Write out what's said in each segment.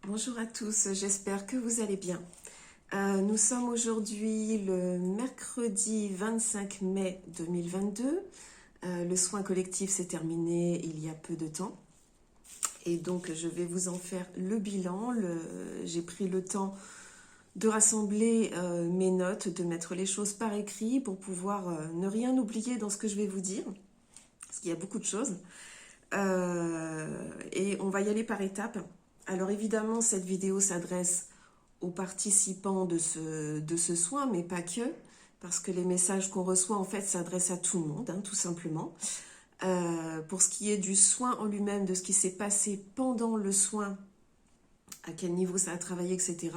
Bonjour à tous, j'espère que vous allez bien. Nous sommes aujourd'hui le mercredi 25 mai 2022. Le soin collectif s'est terminé il y a peu de temps. Et donc je vais vous en faire le bilan. J'ai pris le temps de rassembler mes notes, de mettre les choses par écrit pour pouvoir ne rien oublier dans ce que je vais vous dire. Parce qu'il y a beaucoup de choses. Et on va y aller par étapes. Alors évidemment, cette vidéo s'adresse aux participants de ce soin, mais pas que, parce que les messages qu'on reçoit, en fait, s'adressent à tout le monde, hein, tout simplement. Pour ce qui est du soin en lui-même, de ce qui s'est passé pendant le soin, à quel niveau ça a travaillé, etc.,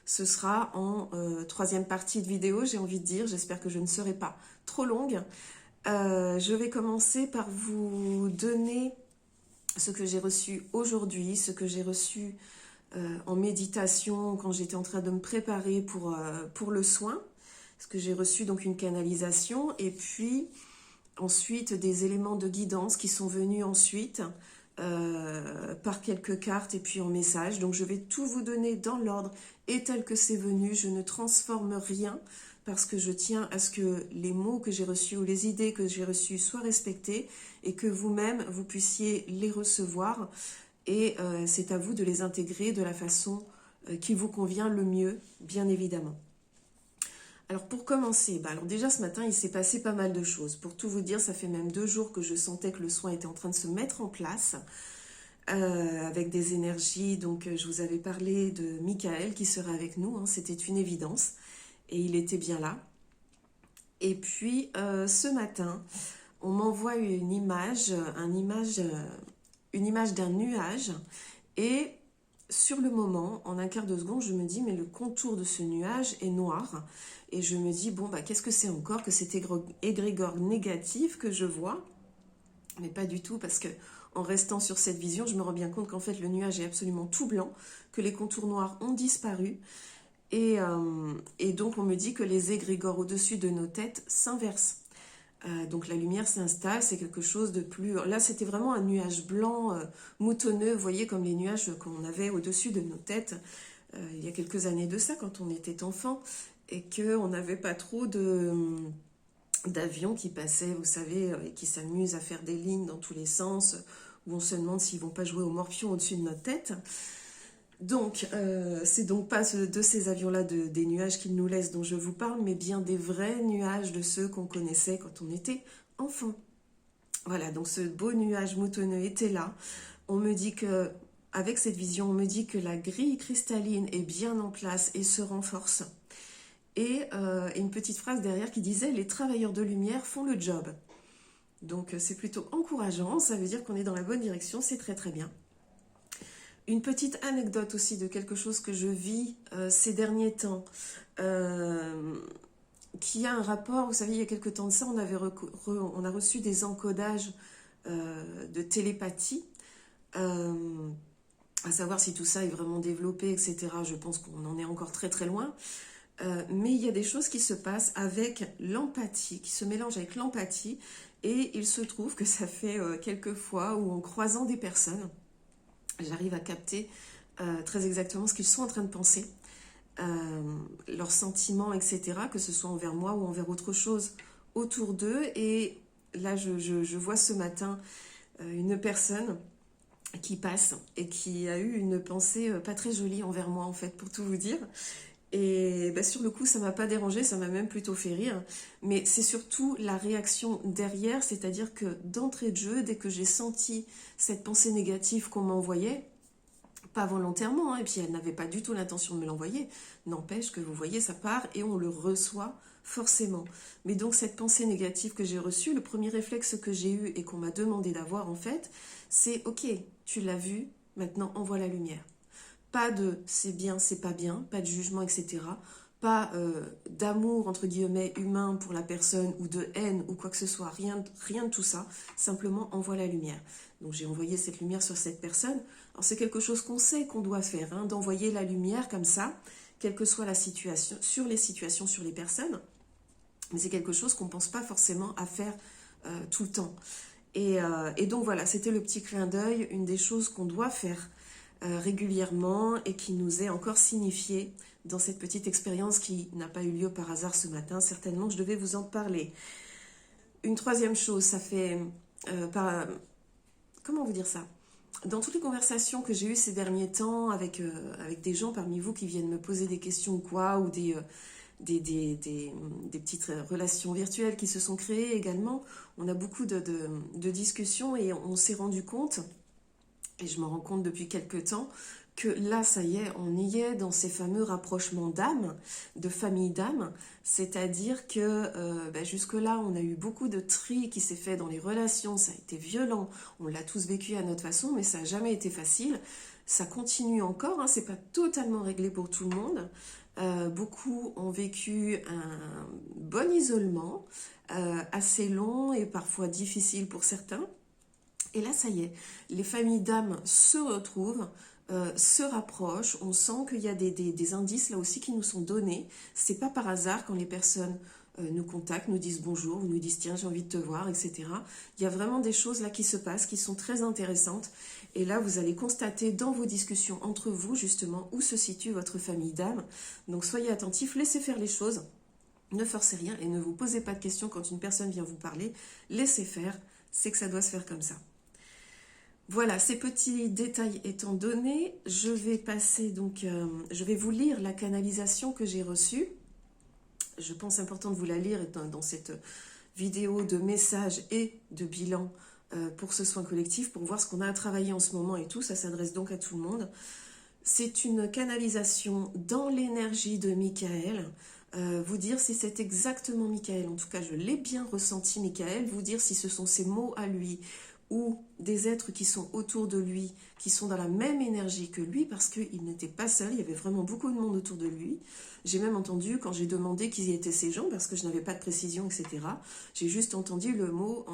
ce sera en troisième partie de vidéo, j'ai envie de dire. J'espère que je ne serai pas trop longue. Je vais commencer par vous donner ce que j'ai reçu aujourd'hui, ce que j'ai reçu en méditation quand j'étais en train de me préparer pour le soin, parce que j'ai reçu donc une canalisation et puis ensuite des éléments de guidance qui sont venus ensuite par quelques cartes et puis en message. Donc je vais tout vous donner dans l'ordre et tel que c'est venu. Je ne transforme rien parce que je tiens à ce que les mots que j'ai reçus ou les idées que j'ai reçues soient respectées et que vous-même vous puissiez les recevoir. Et c'est à vous de les intégrer de la façon qui vous convient le mieux, bien évidemment. Alors pour commencer, alors déjà ce matin il s'est passé pas mal de choses. Pour tout vous dire, ça fait même 2 jours que je sentais que le soin était en train de se mettre en place avec des énergies. Donc je vous avais parlé de Michael qui serait avec nous, hein, c'était une évidence et il était bien là. Et puis ce matin, on m'envoie une image d'un nuage et sur le moment, en un quart de seconde, je me dis mais le contour de ce nuage est noir et je me dis bon qu'est-ce que c'est encore que cet égrégore négatif que je vois, mais pas du tout parce que en restant sur cette vision, je me rends bien compte qu'en fait le nuage est absolument tout blanc, que les contours noirs ont disparu et donc on me dit que les égrégores au-dessus de nos têtes s'inversent. Donc la lumière s'installe, c'est quelque chose de plus... Là, c'était vraiment un nuage blanc, moutonneux, vous voyez, comme les nuages qu'on avait au-dessus de nos têtes il y a quelques années de ça, quand on était enfant, et qu'on n'avait pas trop d'avions qui passaient, vous savez, et qui s'amusent à faire des lignes dans tous les sens, où on se demande s'ils vont pas jouer au morpion au-dessus de notre tête. Donc, c'est donc pas de ces avions-là, des nuages qu'ils nous laissent dont je vous parle, mais bien des vrais nuages de ceux qu'on connaissait quand on était enfant. Voilà, donc ce beau nuage moutonneux était là. On me dit que, avec cette vision, on me dit que la grille cristalline est bien en place et se renforce. Et une petite phrase derrière qui disait « Les travailleurs de lumière font le job ». Donc c'est plutôt encourageant, ça veut dire qu'on est dans la bonne direction, c'est très très bien. Une petite anecdote aussi de quelque chose que je vis ces derniers temps, qui a un rapport, vous savez, il y a quelque temps de ça, on a reçu des encodages de télépathie, à savoir si tout ça est vraiment développé, etc. Je pense qu'on en est encore très très loin. Mais il y a des choses qui se passent avec l'empathie, qui se mélangent avec l'empathie, et il se trouve que ça fait quelques fois où en croisant des personnes, j'arrive à capter très exactement ce qu'ils sont en train de penser, leurs sentiments, etc., que ce soit envers moi ou envers autre chose autour d'eux. Et là, je vois ce matin une personne qui passe et qui a eu une pensée pas très jolie envers moi, en fait, pour tout vous dire. Et sur le coup, ça m'a pas dérangé, ça m'a même plutôt fait rire. Mais c'est surtout la réaction derrière, c'est-à-dire que d'entrée de jeu, dès que j'ai senti cette pensée négative qu'on m'envoyait, pas volontairement, hein, et puis elle n'avait pas du tout l'intention de me l'envoyer, n'empêche que vous voyez, ça part et on le reçoit forcément. Mais donc cette pensée négative que j'ai reçue, le premier réflexe que j'ai eu et qu'on m'a demandé d'avoir en fait, c'est ok, tu l'as vu, maintenant envoie la lumière. Pas de c'est bien, c'est pas bien, pas de jugement, etc. Pas d'amour, entre guillemets, humain pour la personne ou de haine ou quoi que ce soit, rien de tout ça. Simplement, envoie la lumière. Donc j'ai envoyé cette lumière sur cette personne. Alors c'est quelque chose qu'on sait qu'on doit faire, hein, d'envoyer la lumière comme ça, quelle que soit la situation, sur les personnes. Mais c'est quelque chose qu'on ne pense pas forcément à faire tout le temps. Et donc voilà, c'était le petit clin d'œil, une des choses qu'on doit faire régulièrement et qui nous est encore signifié dans cette petite expérience qui n'a pas eu lieu par hasard ce matin. Certainement, je devais vous en parler. Une troisième chose, ça fait... comment vous dire ça? Dans toutes les conversations que j'ai eues ces derniers temps avec des gens parmi vous qui viennent me poser des questions ou quoi, ou des petites relations virtuelles qui se sont créées également, on a beaucoup de discussions et on s'est rendu compte, et je m'en rends compte depuis quelques temps, que là, ça y est, on y est dans ces fameux rapprochements d'âmes, de famille d'âmes, c'est-à-dire que jusque-là, on a eu beaucoup de tri qui s'est fait dans les relations, ça a été violent, on l'a tous vécu à notre façon, mais ça n'a jamais été facile, ça continue encore, hein, c'est pas totalement réglé pour tout le monde, beaucoup ont vécu un bon isolement, assez long et parfois difficile pour certains, et là, ça y est, les familles d'âmes se retrouvent, se rapprochent. On sent qu'il y a des indices là aussi qui nous sont donnés. C'est pas par hasard quand les personnes nous contactent, nous disent bonjour, ou nous disent tiens j'ai envie de te voir, etc. Il y a vraiment des choses là qui se passent, qui sont très intéressantes. Et là, vous allez constater dans vos discussions entre vous justement où se situe votre famille d'âmes. Donc soyez attentifs, laissez faire les choses. Ne forcez rien et ne vous posez pas de questions quand une personne vient vous parler. Laissez faire, c'est que ça doit se faire comme ça. Voilà, ces petits détails étant donnés, je vais passer donc, je vais vous lire la canalisation que j'ai reçue. Je pense important de vous la lire dans cette vidéo de messages et de bilan pour ce soin collectif, pour voir ce qu'on a à travailler en ce moment et tout. Ça s'adresse donc à tout le monde. C'est une canalisation dans l'énergie de Michael. Vous dire si c'est exactement Michael, en tout cas je l'ai bien ressenti Michael, vous dire si ce sont ses mots à lui, ou des êtres qui sont autour de lui, qui sont dans la même énergie que lui, parce qu'il n'était pas seul, il y avait vraiment beaucoup de monde autour de lui. J'ai même entendu, quand j'ai demandé qui étaient ces gens, parce que je n'avais pas de précision, etc., j'ai juste entendu le mot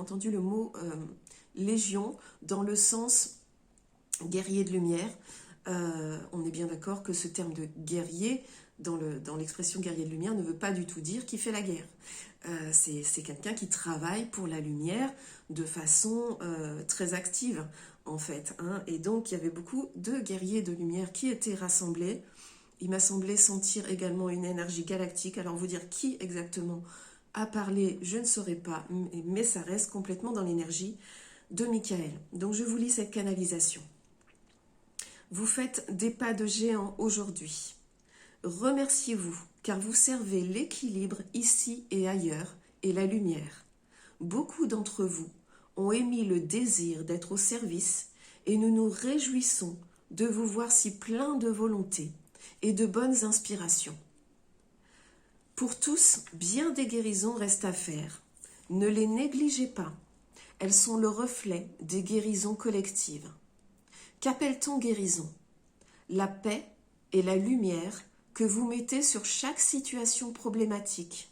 légion, dans le sens guerrier de lumière. On est bien d'accord que ce terme de guerrier, dans l'expression guerrier de lumière, ne veut pas du tout dire qu'il fait la guerre. C'est quelqu'un qui travaille pour la lumière de façon très active en fait, hein. Et donc il y avait beaucoup de guerriers de lumière qui étaient rassemblés. Il m'a semblé sentir également une énergie galactique. Alors vous dire qui exactement a parlé, je ne saurais pas, mais ça reste complètement dans l'énergie de Michael. Donc je vous lis cette canalisation. Vous faites des pas de géant aujourd'hui. Remerciez-vous, car vous servez l'équilibre ici et ailleurs et la lumière. Beaucoup d'entre vous ont émis le désir d'être au service et nous nous réjouissons de vous voir si plein de volonté et de bonnes inspirations. Pour tous, bien des guérisons restent à faire. Ne les négligez pas. Elles sont le reflet des guérisons collectives. Qu'appelle-t-on guérison? La paix et la lumière que vous mettez sur chaque situation problématique,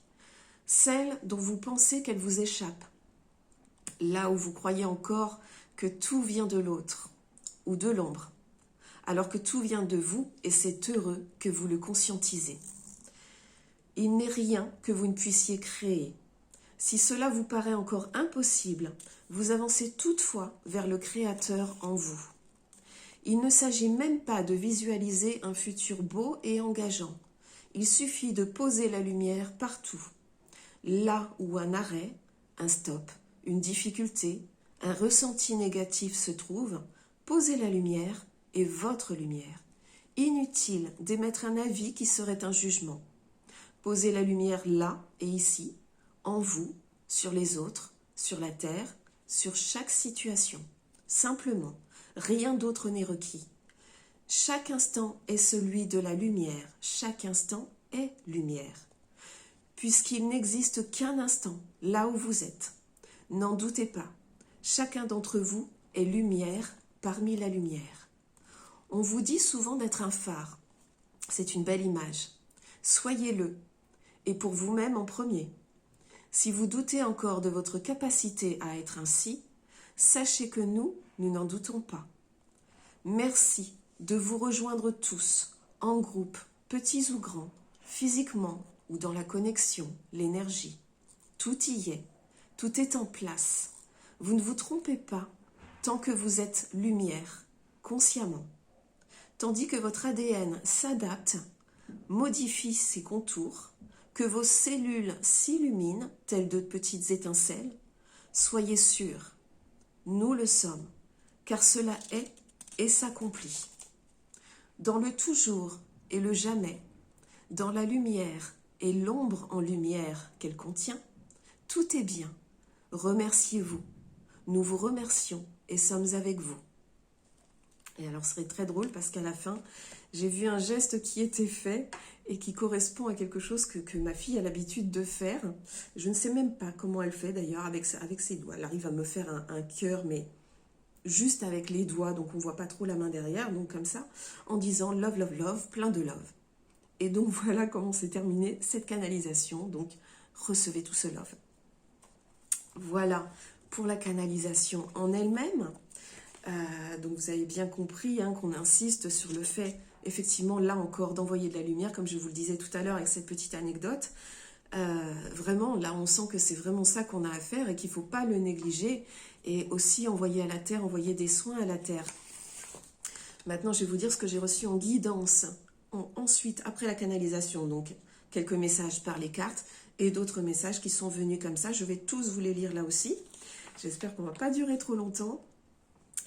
celle dont vous pensez qu'elle vous échappe, là où vous croyez encore que tout vient de l'autre ou de l'ombre, alors que tout vient de vous et c'est heureux que vous le conscientisez. Il n'est rien que vous ne puissiez créer. Si cela vous paraît encore impossible, vous avancez toutefois vers le Créateur en vous. Il ne s'agit même pas de visualiser un futur beau et engageant. Il suffit de poser la lumière partout. Là où un arrêt, un stop, une difficulté, un ressenti négatif se trouve, posez la lumière et votre lumière. Inutile d'émettre un avis qui serait un jugement. Posez la lumière là et ici, en vous, sur les autres, sur la terre, sur chaque situation. Simplement. Rien d'autre n'est requis. Chaque instant est celui de la lumière. Chaque instant est lumière. Puisqu'il n'existe qu'un instant là où vous êtes. N'en doutez pas. Chacun d'entre vous est lumière parmi la lumière. On vous dit souvent d'être un phare. C'est une belle image. Soyez-le. Et pour vous-même en premier. Si vous doutez encore de votre capacité à être ainsi, sachez que nous n'en doutons pas. Merci de vous rejoindre tous, en groupe, petits ou grands, physiquement ou dans la connexion, l'énergie. Tout y est, tout est en place. Vous ne vous trompez pas tant que vous êtes lumière, consciemment. tandis que votre ADN s'adapte, modifie ses contours, que vos cellules s'illuminent, telles de petites étincelles, soyez sûrs, nous le sommes, car cela est et s'accomplit. Dans le toujours et le jamais, dans la lumière et l'ombre en lumière qu'elle contient, tout est bien. Remerciez-vous. Nous vous remercions et sommes avec vous. Et alors, ce serait très drôle parce qu'à la fin, j'ai vu un geste qui était fait et qui correspond à quelque chose que ma fille a l'habitude de faire. Je ne sais même pas comment elle fait d'ailleurs avec ses doigts. Elle arrive à me faire un cœur, mais juste avec les doigts, donc on ne voit pas trop la main derrière, donc comme ça, en disant love, love, love, plein de love. Et donc voilà comment s'est terminée cette canalisation. Donc, recevez tout ce love. Voilà pour la canalisation en elle-même. Donc vous avez bien compris hein, qu'on insiste sur le fait, effectivement, là encore, d'envoyer de la lumière, comme je vous le disais tout à l'heure avec cette petite anecdote. Vraiment, là, on sent que c'est vraiment ça qu'on a à faire et qu'il ne faut pas le négliger. Et aussi envoyer à la Terre, envoyer des soins à la Terre. Maintenant, je vais vous dire ce que j'ai reçu en guidance. Ensuite, après la canalisation, donc, quelques messages par les cartes et d'autres messages qui sont venus comme ça. Je vais tous vous les lire là aussi. J'espère qu'on ne va pas durer trop longtemps.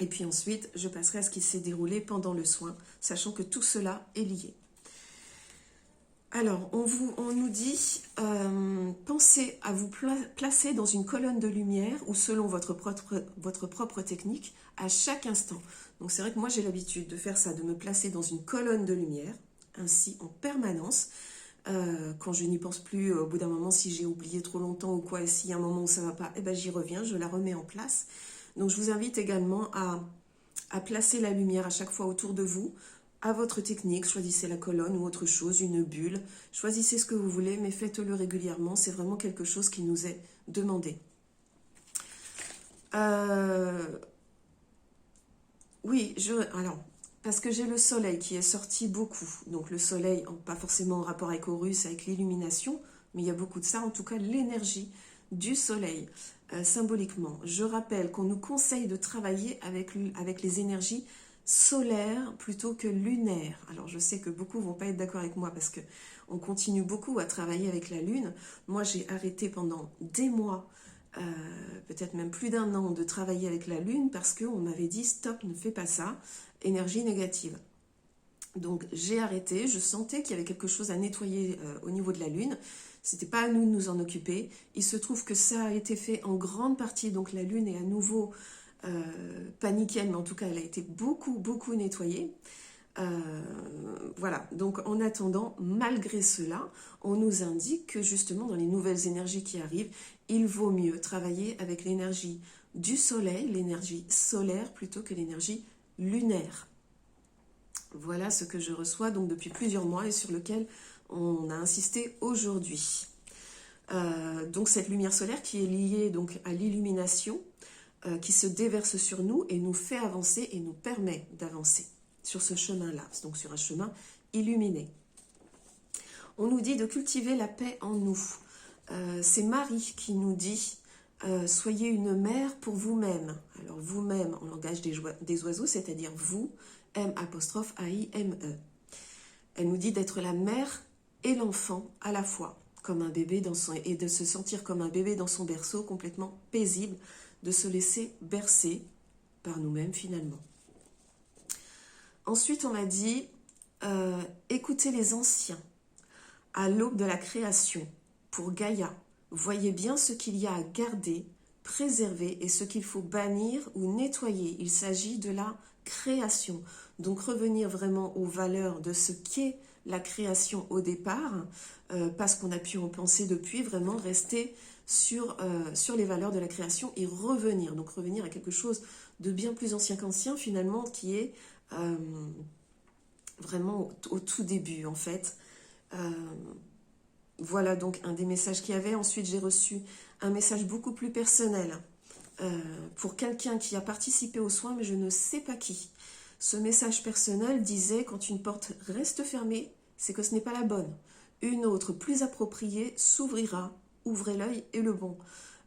Et puis ensuite, je passerai à ce qui s'est déroulé pendant le soin, sachant que tout cela est lié. Alors, on nous dit, pensez à vous placer dans une colonne de lumière ou selon votre propre technique à chaque instant. Donc c'est vrai que moi j'ai l'habitude de faire ça, de me placer dans une colonne de lumière, ainsi en permanence. Quand je n'y pense plus, au bout d'un moment, si j'ai oublié trop longtemps ou quoi, et s'il y a un moment où ça ne va pas, eh ben, j'y reviens, je la remets en place. Donc je vous invite également à placer la lumière à chaque fois autour de vous, à votre technique, choisissez la colonne ou autre chose, une bulle, choisissez ce que vous voulez, mais faites-le régulièrement, c'est vraiment quelque chose qui nous est demandé. Oui, alors, parce que j'ai le soleil qui est sorti beaucoup, donc le soleil, pas forcément en rapport avec Horus, avec l'illumination, mais il y a beaucoup de ça, en tout cas l'énergie du soleil, symboliquement. Je rappelle qu'on nous conseille de travailler avec les énergies solaire plutôt que lunaire. Alors je sais que beaucoup vont pas être d'accord avec moi parce que on continue beaucoup à travailler avec la lune. Moi j'ai arrêté pendant des mois, peut-être même plus d'un an, de travailler avec la lune parce qu'on m'avait dit stop, ne fais pas ça, énergie négative. Donc j'ai arrêté, je sentais qu'il y avait quelque chose à nettoyer au niveau de la lune. C'était pas à nous de nous en occuper. Il se trouve que ça a été fait en grande partie, donc la lune est à nouveau paniquienne, mais en tout cas elle a été beaucoup nettoyée. Voilà, donc en attendant, malgré cela, on nous indique que justement dans les nouvelles énergies qui arrivent, il vaut mieux travailler avec l'énergie du soleil, l'énergie solaire plutôt que l'énergie lunaire. Voilà ce que je reçois donc depuis plusieurs mois et sur lequel on a insisté aujourd'hui. Donc cette lumière solaire qui est liée donc à l'illumination, qui se déverse sur nous et nous fait avancer et nous permet d'avancer sur ce chemin-là, donc sur un chemin illuminé. On nous dit de cultiver la paix en nous. C'est Marie qui nous dit soyez une mère pour vous-même. Alors vous-même en langage des oiseaux, c'est-à-dire vous, M'-A'-I-M-E. Elle nous dit d'être la mère et l'enfant à la fois, comme un bébé et de se sentir comme un bébé dans son berceau, complètement paisible, de se laisser bercer par nous-mêmes finalement. Ensuite, on m'a dit, écoutez les anciens, à l'aube de la création, pour Gaïa, voyez bien ce qu'il y a à garder, préserver et ce qu'il faut bannir ou nettoyer. Il s'agit de la création. Donc revenir vraiment aux valeurs de ce qu'est la création au départ, pas ce qu'on a pu en penser depuis, vraiment rester sur les valeurs de la création et revenir. Donc revenir à quelque chose de bien plus ancien qu'ancien finalement, qui est vraiment au tout début en fait. Voilà donc un des messages qu'il y avait. Ensuite j'ai reçu un message beaucoup plus personnel pour quelqu'un qui a participé aux soins, mais je ne sais pas qui. Ce message personnel disait, quand une porte reste fermée, c'est que ce n'est pas la bonne. Une autre, plus appropriée, s'ouvrira. Ouvrez l'œil et le bon.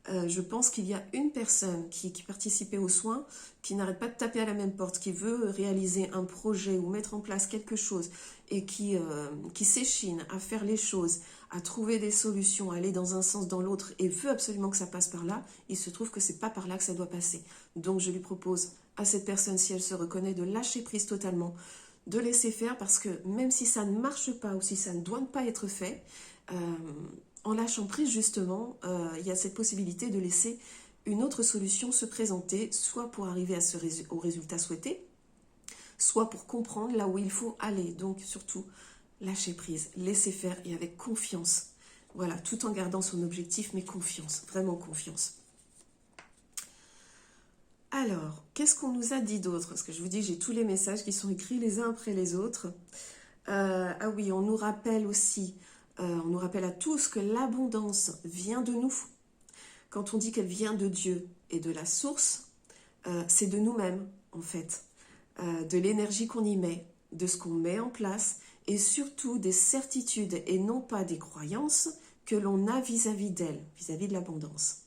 je pense qu'il y a une personne qui participait aux soins, qui n'arrête pas de taper à la même porte, qui veut réaliser un projet ou mettre en place quelque chose et qui s'échine à faire les choses, à trouver des solutions, à aller dans un sens, dans l'autre et veut absolument que ça passe par là. Il se trouve que c'est pas par là que ça doit passer. Donc je lui propose à cette personne, si elle se reconnaît, de lâcher prise totalement, de laisser faire, parce que même si ça ne marche pas ou si ça ne doit pas être fait, en lâchant prise justement, il y a cette possibilité de laisser une autre solution se présenter, soit pour arriver au résultat souhaité, soit pour comprendre là où il faut aller. Donc surtout, lâcher prise, laisser faire et avec confiance. Voilà, tout en gardant son objectif, mais confiance, vraiment confiance. Alors, qu'est-ce qu'on nous a dit d'autre? Parce que je vous dis, j'ai tous les messages qui sont écrits les uns après les autres. Ah oui, on nous rappelle aussi, on nous rappelle à tous que l'abondance vient de nous. Quand on dit qu'elle vient de Dieu et de la source, c'est de nous-mêmes en fait, de l'énergie qu'on y met, de ce qu'on met en place et surtout des certitudes et non pas des croyances que l'on a vis-à-vis d'elle, vis-à-vis de l'abondance.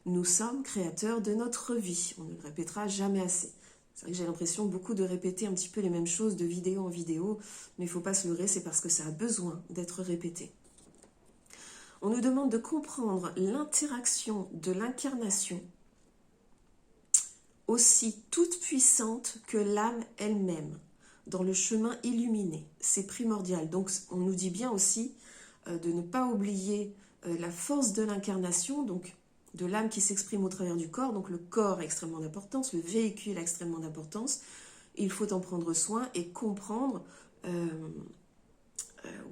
Nous sommes créateurs de notre vie, on ne le répétera jamais assez. C'est vrai que j'ai l'impression beaucoup de répéter un petit peu les mêmes choses de vidéo en vidéo, mais il ne faut pas se leurrer, c'est parce que ça a besoin d'être répété. On nous demande de comprendre l'interaction de l'incarnation, aussi toute puissante que l'âme elle-même, dans le chemin illuminé. C'est primordial. Donc on nous dit bien aussi de ne pas oublier la force de l'incarnation, donc de l'âme qui s'exprime au travers du corps. Donc le corps a extrêmement d'importance, le véhicule a extrêmement d'importance. Il faut en prendre soin et comprendre,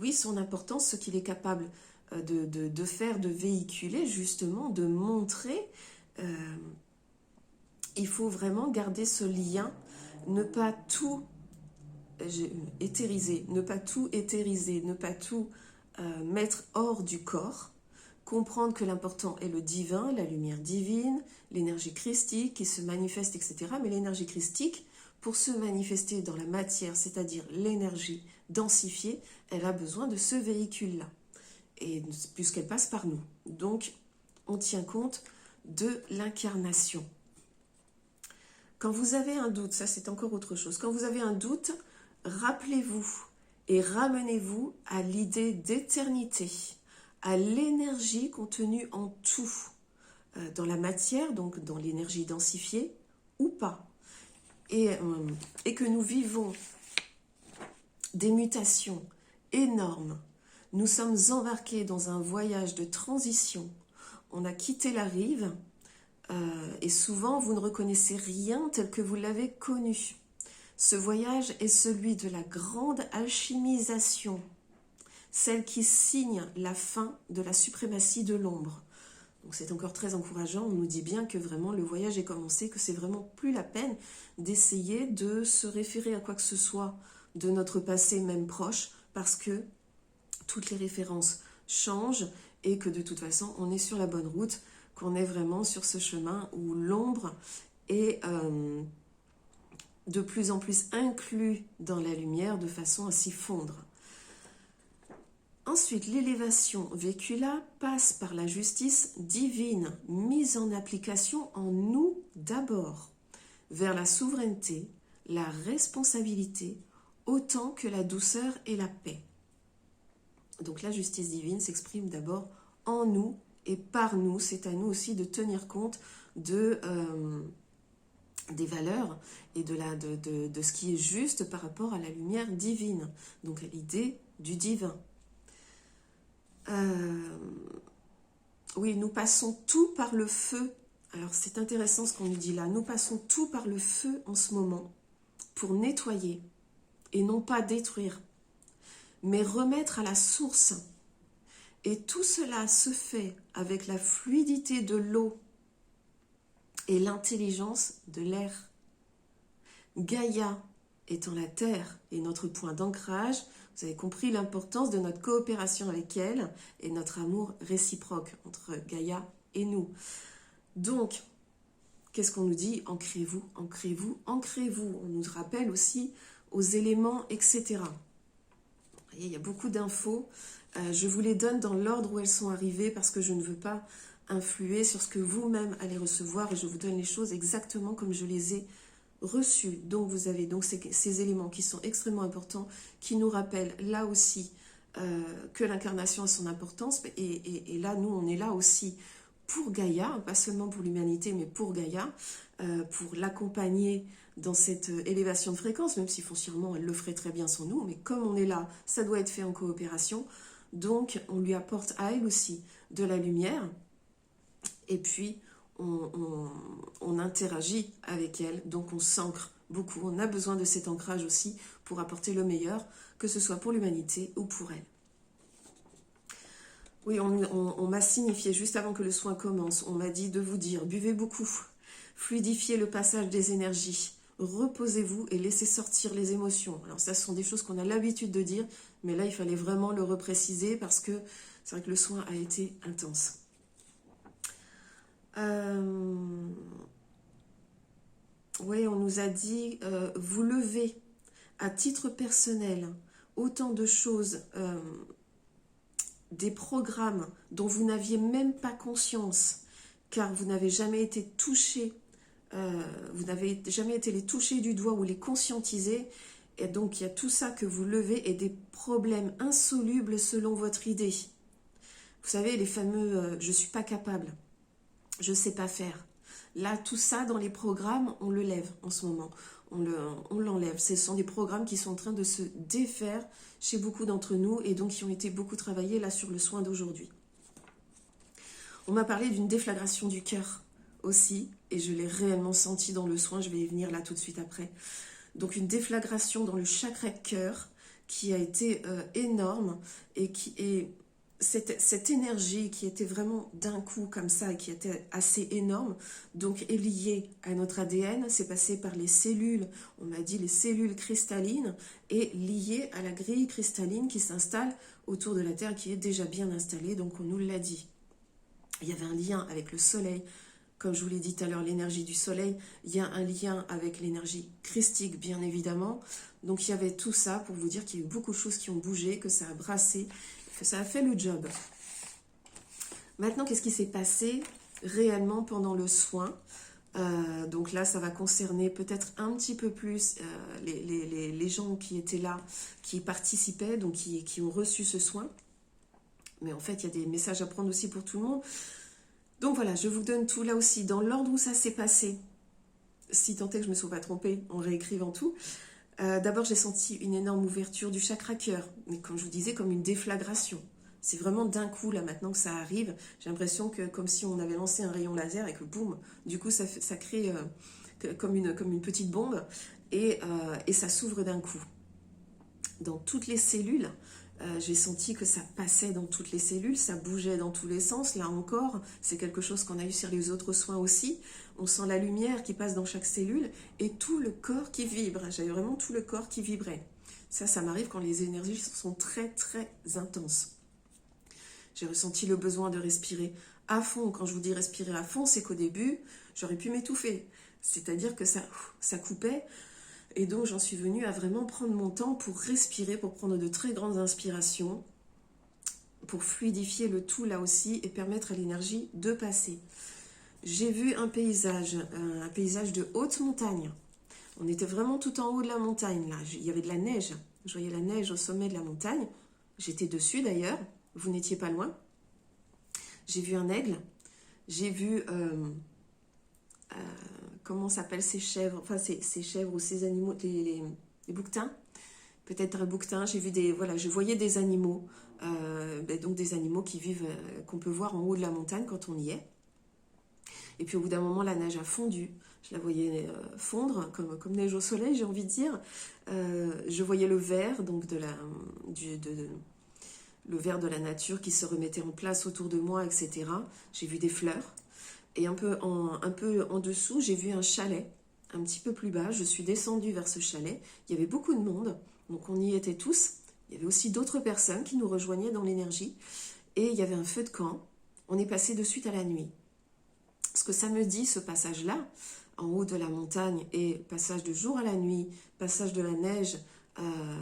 oui, son importance, ce qu'il est capable de faire, de véhiculer, justement, de montrer. Il faut vraiment garder ce lien, ne pas tout éthériser, ne pas tout mettre hors du corps, comprendre que l'important est le divin, la lumière divine, l'énergie christique qui se manifeste, etc. Mais l'énergie christique, pour se manifester dans la matière, c'est-à-dire l'énergie densifiée, elle a besoin de ce véhicule-là, et puisqu'elle passe par nous. Donc, on tient compte de l'incarnation. Quand vous avez un doute, ça c'est encore autre chose, quand vous avez un doute, rappelez-vous et ramenez-vous à l'idée d'éternité, à l'énergie contenue en tout, dans la matière, donc dans l'énergie densifiée ou pas, et que nous vivons des mutations énormes. Nous sommes embarqués dans un voyage de transition. On a quitté la rive et souvent vous ne reconnaissez rien tel que vous l'avez connu. Ce voyage est celui de la grande alchimisation, celle qui signe la fin de la suprématie de l'ombre. Donc c'est encore très encourageant, on nous dit bien que vraiment le voyage est commencé, que c'est vraiment plus la peine d'essayer de se référer à quoi que ce soit de notre passé même proche, parce que toutes les références changent et que de toute façon on est sur la bonne route, qu'on est vraiment sur ce chemin où l'ombre est de plus en plus inclus dans la lumière de façon à s'y fondre. Ensuite, l'élévation vécue là passe par la justice divine, mise en application en nous d'abord, vers la souveraineté, la responsabilité, autant que la douceur et la paix. Donc la justice divine s'exprime d'abord en nous et par nous. C'est à nous aussi de tenir compte des valeurs et de ce qui est juste par rapport à la lumière divine, donc à l'idée du divin. Oui, nous passons tout par le feu. Alors c'est intéressant ce qu'on nous dit là. Nous passons tout par le feu en ce moment pour nettoyer et non pas détruire, mais remettre à la source. Et tout cela se fait avec la fluidité de l'eau et l'intelligence de l'air. Gaïa étant la terre et notre point d'ancrage, vous avez compris l'importance de notre coopération avec elle et notre amour réciproque entre Gaïa et nous. Donc, qu'est-ce qu'on nous dit? Ancrez-vous, ancrez-vous, ancrez-vous. On nous rappelle aussi aux éléments, etc. Vous voyez, il y a beaucoup d'infos. Je vous les donne dans l'ordre où elles sont arrivées parce que je ne veux pas influer sur ce que vous-même allez recevoir et je vous donne les choses exactement comme je les ai reçues. Donc vous avez donc ces éléments qui sont extrêmement importants, qui nous rappellent là aussi que l'incarnation a son importance et là nous on est là aussi pour Gaïa, pas seulement pour l'humanité mais pour Gaïa, pour l'accompagner dans cette élévation de fréquence, même si foncièrement elle le ferait très bien sans nous, mais comme on est là, ça doit être fait en coopération, donc on lui apporte à elle aussi de la lumière, et puis on interagit avec elle, donc on s'ancre beaucoup, on a besoin de cet ancrage aussi pour apporter le meilleur, que ce soit pour l'humanité ou pour elle. Oui, on m'a signifié juste avant que le soin commence, on m'a dit de vous dire, buvez beaucoup, fluidifiez le passage des énergies, reposez-vous et laissez sortir les émotions. Alors ça, ce sont des choses qu'on a l'habitude de dire, mais là, il fallait vraiment le repréciser parce que c'est vrai que le soin a été intense. Oui, on nous a dit, vous levez à titre personnel autant de choses, des programmes dont vous n'aviez même pas conscience, car vous n'avez jamais été touché, vous n'avez jamais été les toucher du doigt ou les conscientiser, et donc il y a tout ça que vous levez et des problèmes insolubles selon votre idée. Vous savez, les fameux je suis pas capable, je sais pas faire. Là, tout ça dans les programmes, on le lève en ce moment. On l'enlève. Ce sont des programmes qui sont en train de se défaire chez beaucoup d'entre nous et donc qui ont été beaucoup travaillés là sur le soin d'aujourd'hui. On m'a parlé d'une déflagration du cœur aussi et je l'ai réellement senti dans le soin. Je vais y venir là tout de suite après. Donc une déflagration dans le chakra cœur qui a été énorme et qui est... Cette énergie qui était vraiment d'un coup comme ça et qui était assez énorme, donc est liée à notre ADN, c'est passé par les cellules, on m'a dit les cellules cristallines, et liée à la grille cristalline qui s'installe autour de la Terre, qui est déjà bien installée, donc on nous l'a dit. Il y avait un lien avec le soleil, comme je vous l'ai dit tout à l'heure, l'énergie du soleil, il y a un lien avec l'énergie christique, bien évidemment, donc il y avait tout ça pour vous dire qu'il y a eu beaucoup de choses qui ont bougé, que ça a brassé, ça a fait le job. Maintenant, qu'est-ce qui s'est passé réellement pendant le soin? Donc là, ça va concerner peut-être un petit peu plus les gens qui étaient là, qui participaient, donc qui ont reçu ce soin. Mais en fait, il y a des messages à prendre aussi pour tout le monde. Donc voilà, je vous donne tout là aussi, dans l'ordre où ça s'est passé. Si tant est que je ne me sois pas trompée en réécrivant tout. D'abord, j'ai senti une énorme ouverture du chakra cœur, mais comme je vous disais, comme une déflagration. C'est vraiment d'un coup, là, maintenant que ça arrive, j'ai l'impression que comme si on avait lancé un rayon laser et que boum, du coup, ça crée comme une petite bombe et ça s'ouvre d'un coup. Dans toutes les cellules, j'ai senti que ça passait dans toutes les cellules, ça bougeait dans tous les sens. Là encore, c'est quelque chose qu'on a eu sur les autres soins aussi. On sent la lumière qui passe dans chaque cellule et tout le corps qui vibre. J'avais vraiment tout le corps qui vibrait. Ça m'arrive quand les énergies sont très, très intenses. J'ai ressenti le besoin de respirer à fond. Quand je vous dis respirer à fond, c'est qu'au début, j'aurais pu m'étouffer. C'est-à-dire que ça coupait. Et donc, j'en suis venue à vraiment prendre mon temps pour respirer, pour prendre de très grandes inspirations, pour fluidifier le tout là aussi et permettre à l'énergie de passer. J'ai vu un paysage de haute montagne. On était vraiment tout en haut de la montagne là. Il y avait de la neige. Je voyais la neige au sommet de la montagne. J'étais dessus d'ailleurs. Vous n'étiez pas loin. J'ai vu un aigle. J'ai vu... comment s'appellent ces chèvres, enfin ces chèvres ou ces animaux, les bouquetins, peut-être bouquetins, j'ai vu je voyais des animaux, donc des animaux qui vivent, qu'on peut voir en haut de la montagne quand on y est. Et puis au bout d'un moment, la neige a fondu, je la voyais fondre comme neige au soleil, j'ai envie de dire. Je voyais le vert, donc le vert de la nature qui se remettait en place autour de moi, etc. J'ai vu des fleurs. Et un peu en dessous, j'ai vu un chalet, un petit peu plus bas. Je suis descendue vers ce chalet. Il y avait beaucoup de monde, donc on y était tous. Il y avait aussi d'autres personnes qui nous rejoignaient dans l'énergie. Et il y avait un feu de camp. On est passé de suite à la nuit. Ce que ça me dit, ce passage-là, en haut de la montagne, et passage de jour à la nuit, passage de la neige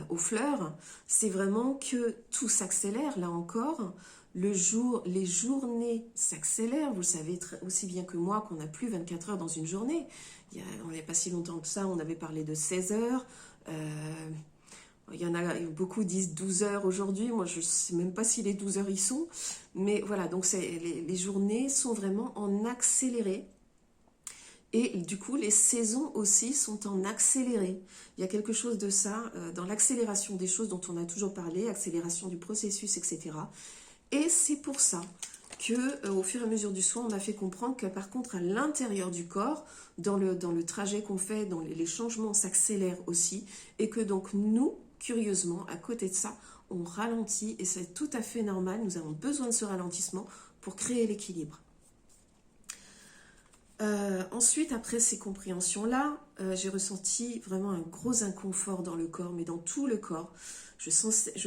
aux fleurs, c'est vraiment que tout s'accélère, là encore. les journées s'accélèrent. Vous le savez aussi bien que moi qu'on n'a plus 24 heures dans une journée. On n'y a pas si longtemps que ça, on avait parlé de 16 heures. Il y en a, beaucoup disent 12 heures aujourd'hui. Moi, je ne sais même pas si les 12 heures y sont. Mais voilà, donc les journées sont vraiment en accéléré. Et du coup, les saisons aussi sont en accéléré. Il y a quelque chose de ça dans l'accélération des choses dont on a toujours parlé, accélération du processus, etc. Et c'est pour ça que, au fur et à mesure du soin, on a fait comprendre que par contre, à l'intérieur du corps, dans le trajet qu'on fait, dans les changements s'accélèrent aussi, et que donc nous, curieusement, à côté de ça, on ralentit, et c'est tout à fait normal, nous avons besoin de ce ralentissement pour créer l'équilibre. Ensuite, après ces compréhensions-là, j'ai ressenti vraiment un gros inconfort dans le corps, mais dans tout le corps. Je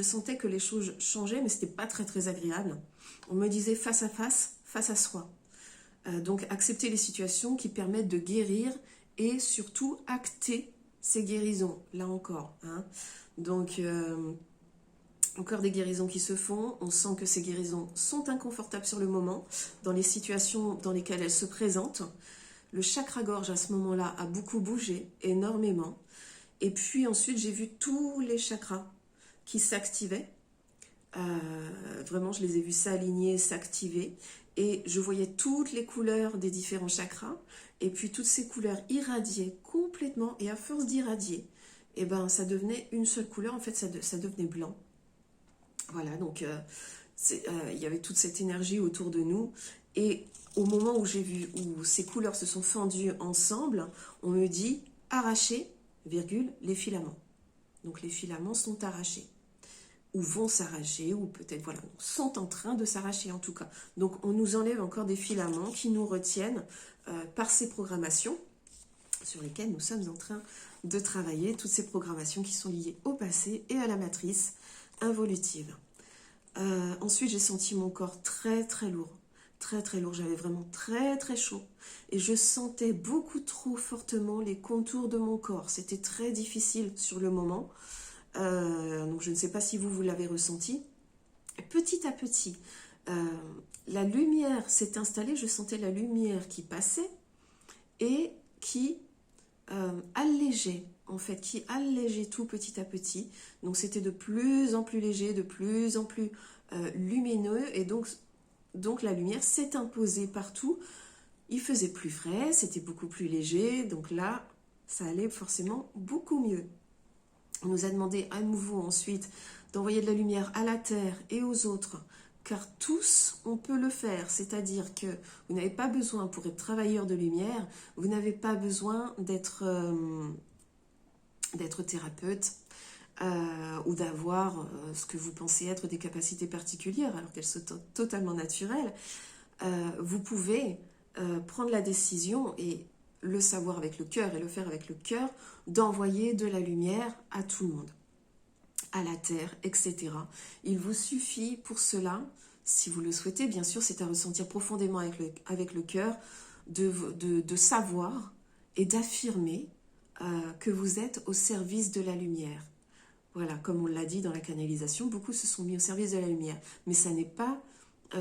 sentais que les choses changeaient, mais c'était pas très très agréable. On me disait face à soi. Donc accepter les situations qui permettent de guérir et surtout acter ces guérisons, là encore. Hein. Donc encore des guérisons qui se font, on sent que ces guérisons sont inconfortables sur le moment, dans les situations dans lesquelles elles se présentent. Le chakra-gorge à ce moment-là a beaucoup bougé, énormément. Et puis ensuite, j'ai vu tous les chakras qui s'activaient. Vraiment, je les ai vus s'aligner, s'activer. Et je voyais toutes les couleurs des différents chakras. Et puis toutes ces couleurs irradiaient complètement. Et à force d'irradier, eh ben, ça devenait une seule couleur. En fait, ça devenait blanc. Voilà, donc il y avait toute cette énergie autour de nous. Et au moment où j'ai vu, où ces couleurs se sont fendues ensemble, on me dit arracher, virgule, les filaments. Donc les filaments sont arrachés. Ou vont s'arracher, ou peut-être, voilà, sont en train de s'arracher en tout cas. Donc on nous enlève encore des filaments qui nous retiennent par ces programmations sur lesquelles nous sommes en train de travailler, toutes ces programmations qui sont liées au passé et à la matrice involutive. Ensuite, j'ai senti mon corps très très lourd. Très très lourd, j'avais vraiment très très chaud. Et je sentais beaucoup trop fortement les contours de mon corps. C'était très difficile sur le moment. Donc je ne sais pas si vous l'avez ressenti. Petit à petit, la lumière s'est installée. Je sentais la lumière qui passait et qui allégeait, en fait, qui allégeait tout petit à petit. Donc c'était de plus en plus léger, de plus en plus lumineux. Et donc la lumière s'est imposée partout. Il faisait plus frais, c'était beaucoup plus léger. Donc là, ça allait forcément beaucoup mieux. On nous a demandé à nouveau ensuite d'envoyer de la lumière à la Terre et aux autres, car tous, on peut le faire. C'est-à-dire que vous n'avez pas besoin, pour être travailleur de lumière, vous n'avez pas besoin d'être thérapeute ou d'avoir ce que vous pensez être des capacités particulières, alors qu'elles sont totalement naturelles. Vous pouvez prendre la décision et le savoir avec le cœur et le faire avec le cœur, d'envoyer de la lumière à tout le monde, à la terre, etc. Il vous suffit pour cela, si vous le souhaitez, bien sûr, c'est à ressentir profondément avec le cœur, de savoir et d'affirmer que vous êtes au service de la lumière. Voilà, comme on l'a dit dans la canalisation, beaucoup se sont mis au service de la lumière. Mais ça n'est pas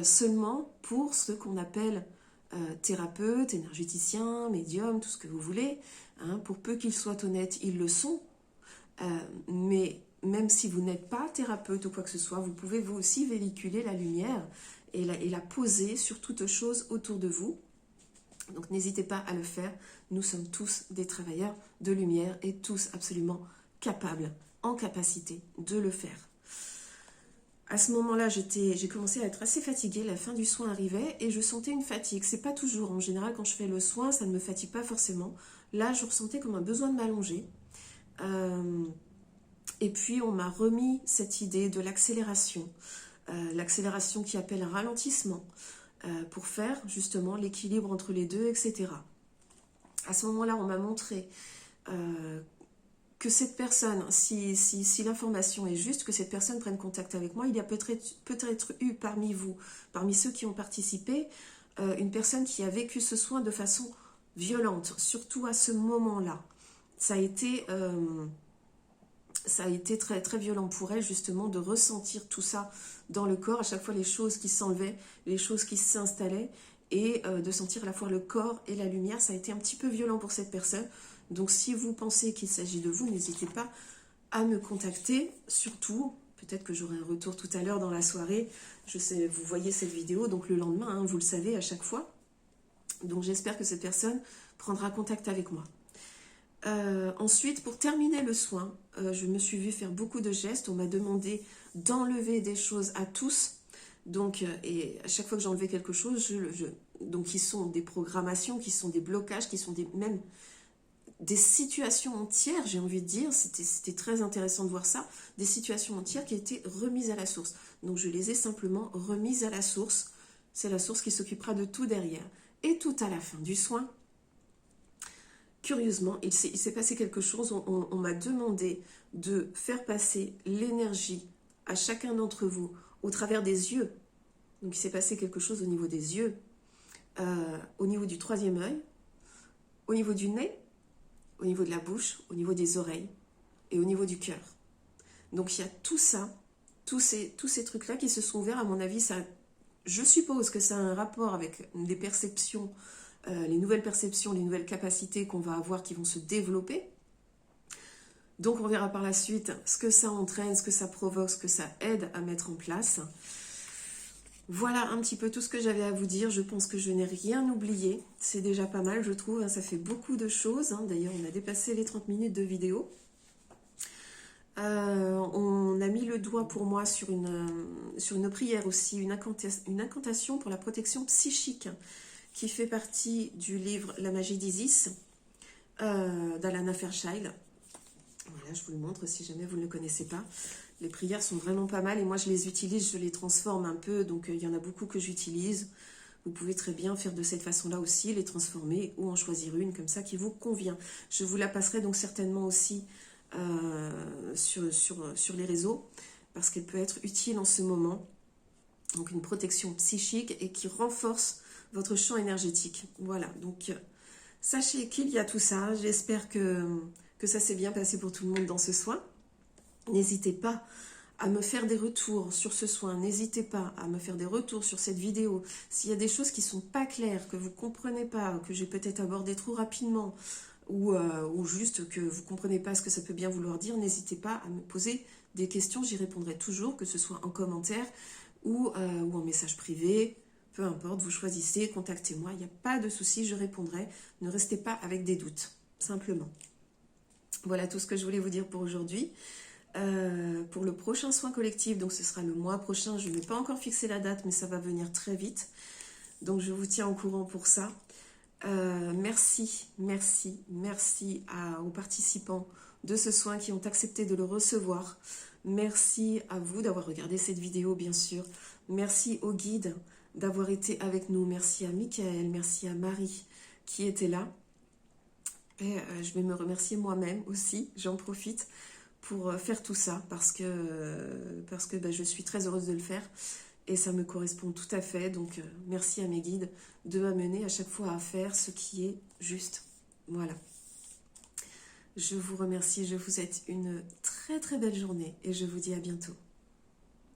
seulement pour ce qu'on appelle thérapeutes, énergéticiens, médiums, tout ce que vous voulez. Hein, pour peu qu'ils soient honnêtes, ils le sont. Mais même si vous n'êtes pas thérapeute ou quoi que ce soit, vous pouvez vous aussi véhiculer la lumière et la poser sur toute chose autour de vous. Donc n'hésitez pas à le faire. Nous sommes tous des travailleurs de lumière et tous absolument capables, en capacité de le faire. À ce moment-là, j'ai commencé à être assez fatiguée, la fin du soin arrivait et je sentais une fatigue. C'est pas toujours, en général, quand je fais le soin, ça ne me fatigue pas forcément. Là, je ressentais comme un besoin de m'allonger. Et puis, on m'a remis cette idée de l'accélération. L'accélération qui appelle un ralentissement pour faire justement l'équilibre entre les deux, etc. À ce moment-là, on m'a montré que cette personne, si l'information est juste, que cette personne prenne contact avec moi. Il y a peut-être eu parmi vous, parmi ceux qui ont participé, une personne qui a vécu ce soin de façon violente, surtout à ce moment-là. Ça a été ça a été très, très violent pour elle, justement, de ressentir tout ça dans le corps, à chaque fois les choses qui s'enlevaient, les choses qui s'installaient, et de sentir à la fois le corps et la lumière. Ça a été un petit peu violent pour cette personne. Donc si vous pensez qu'il s'agit de vous, n'hésitez pas à me contacter. Surtout, peut-être que j'aurai un retour tout à l'heure dans la soirée. Je sais, vous voyez cette vidéo, donc le lendemain, hein, vous le savez à chaque fois. Donc j'espère que cette personne prendra contact avec moi. Ensuite, pour terminer le soin, je me suis vue faire beaucoup de gestes. On m'a demandé d'enlever des choses à tous. Donc, et à chaque fois que j'enlevais quelque chose, donc qui sont des programmations, qui sont des blocages, qui sont même des situations entières, j'ai envie de dire, c'était très intéressant de voir ça, des situations entières qui étaient remises à la source. Donc je les ai simplement remises à la source. C'est la source qui s'occupera de tout derrière. Et tout à la fin du soin, curieusement, il s'est passé quelque chose. On m'a demandé de faire passer l'énergie à chacun d'entre vous au travers des yeux. Donc il s'est passé quelque chose au niveau des yeux, au niveau du troisième œil, au niveau du nez, au niveau de la bouche, au niveau des oreilles et au niveau du cœur. Donc il y a tout ça, tous ces trucs-là qui se sont ouverts. À mon avis, ça, je suppose que ça a un rapport avec des perceptions, les nouvelles perceptions, les nouvelles capacités qu'on va avoir qui vont se développer. Donc on verra par la suite ce que ça entraîne, ce que ça provoque, ce que ça aide à mettre en place. Voilà un petit peu tout ce que j'avais à vous dire. Je pense que je n'ai rien oublié. C'est déjà pas mal, je trouve. Ça fait beaucoup de choses. D'ailleurs, on a dépassé les 30 minutes de vidéo. On a mis le doigt pour moi sur une prière aussi, une incantation pour la protection psychique qui fait partie du livre La magie d'Isis d'Alana Fairchild. Voilà, je vous le montre si jamais vous ne le connaissez pas. Les prières sont vraiment pas mal et moi je les utilise, je les transforme un peu, donc il y en a beaucoup que j'utilise. Vous pouvez très bien faire de cette façon-là aussi, les transformer ou en choisir une comme ça qui vous convient. Je vous la passerai donc certainement aussi sur les réseaux parce qu'elle peut être utile en ce moment. Donc une protection psychique et qui renforce votre champ énergétique. Voilà, donc sachez qu'il y a tout ça. J'espère que ça s'est bien passé pour tout le monde dans ce soin. N'hésitez pas à me faire des retours sur ce soin. N'hésitez pas à me faire des retours sur cette vidéo. S'il y a des choses qui ne sont pas claires, que vous ne comprenez pas, que j'ai peut-être abordé trop rapidement, ou juste que vous ne comprenez pas ce que ça peut bien vouloir dire, n'hésitez pas à me poser des questions. J'y répondrai toujours, que ce soit en commentaire ou en message privé. Peu importe, vous choisissez, contactez-moi. Il n'y a pas de souci, je répondrai. Ne restez pas avec des doutes, simplement. Voilà tout ce que je voulais vous dire pour aujourd'hui. Pour le prochain soin collectif, donc ce sera le mois prochain, je n'ai pas encore fixé la date, mais ça va venir très vite. Donc je vous tiens au courant pour ça. Merci aux participants de ce soin qui ont accepté de le recevoir. Merci à vous d'avoir regardé cette vidéo, bien sûr. Merci aux guides d'avoir été avec nous. Merci à Michael, merci à Marie qui était là. Et je vais me remercier moi-même aussi, j'en profite pour faire tout ça parce que je suis très heureuse de le faire et ça me correspond tout à fait. Donc merci à mes guides de m'amener à chaque fois à faire ce qui est juste. Voilà. Je vous remercie, je vous souhaite une très très belle journée et je vous dis à bientôt.